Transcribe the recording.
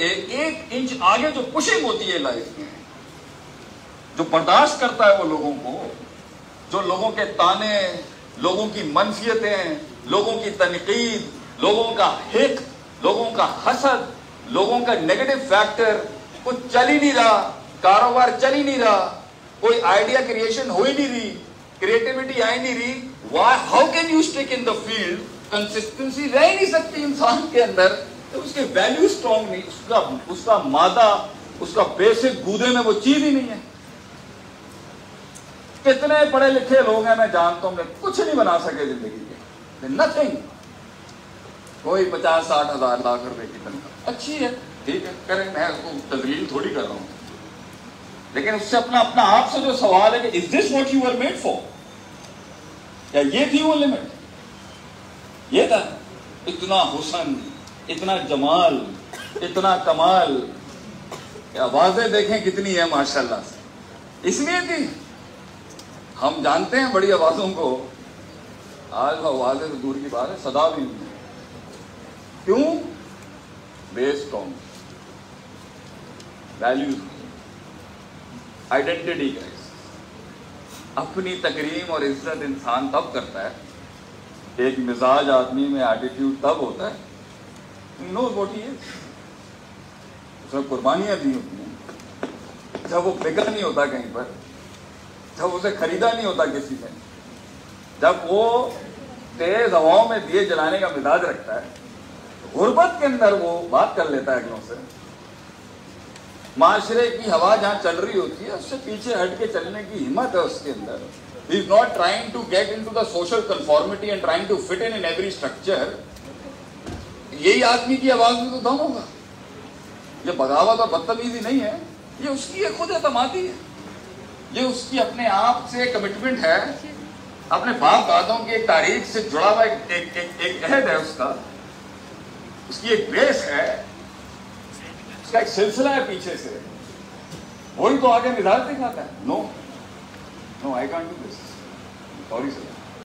ایک انچ آگے جو پشنگ ہوتی ہے لائف میں، جو برداشت کرتا ہے وہ لوگوں کو، جو لوگوں کے تانے، لوگوں کی منفیتیں، لوگوں کی تنقید، لوگوں کا حق، لوگوں کا حسد، لوگوں کا نیگیٹو فیکٹر، کچھ چل ہی نہیں رہا، کاروبار چل ہی نہیں رہا، کوئی آئیڈیا کریشن ہو ہی نہیں رہی، کریٹیوٹی آئی نہیں رہی. How can you stuck in the field? Consistency رہ ہی نہیں سکتی انسان کے اندر. اس کے ویلیو اسٹرانگ نہیں، اس کا مادہ، اس کا بیسک گودے میں وہ چیز ہی نہیں ہے. کتنے پڑھے لکھے لوگ ہیں میں جانتا ہوں، کچھ نہیں بنا سکے زندگی کے، نتھنگ. کوئی 50-60 ہزار لاکھ روپے کی تنخواہ اچھی ہے، ٹھیک ہے کریں، میں اس کو تذلیل تھوڑی کر رہا ہوں، لیکن اس سے اپنا آپ سے جو سوال ہے کہ is this what you are made for? کیا یہ تھی وہ لمٹ؟ یہ تھا اتنا حسن، اتنا جمال، اتنا کمال، آوازیں دیکھیں کتنی ہے ماشاءاللہ سے. اس لیے تھی. ہم جانتے ہیں بڑی آوازوں کو، آج وہ آوازیں تو دور کی بات ہے، صدا بھی نہیں. کیوں؟ Based on values, identity crisis. اپنی تکریم اور عزت انسان تب کرتا ہے، ایک مزاج آدمی میں ایٹیٹیوڈ تب ہوتا ہے he knows what he is. اس میں قربانیاں دی ہوتی ہیں، جب وہ بکا نہیں ہوتا کہیں پر، جب اسے خریدا نہیں ہوتا کسی نے، جب وہ تیز ہواؤں میں دیے جلانے کا مزاج رکھتا ہے، غربت کے اندر وہ بات کر لیتا ہے اگلوں سے. معاشرے کی ہوا جہاں چل رہی ہوتی ہے اس سے پیچھے ہٹ کے چلنے کی ہمت ہے اس کے اندر. He is not trying to get into the social conformity and trying to fit in every structure. یہی آدمی کی آواز میں تو دم ہوگا. یہ بغاوت اور بدتمیزی نہیں ہے، یہ اس کی ایک خود اعتمادی ہے، یہ اس کی اپنے آپ سے کمٹمنٹ ہے، اپنے باپ دادوں کی ایک تاریخ سے جڑا ہوا ایک عہد ہے اس کی ایک بیس ہے، اس کا ایک سلسلہ ہے پیچھے سے. وہی تو آگے مزاج دکھاتا ہے. No I can't do this, sorry sir.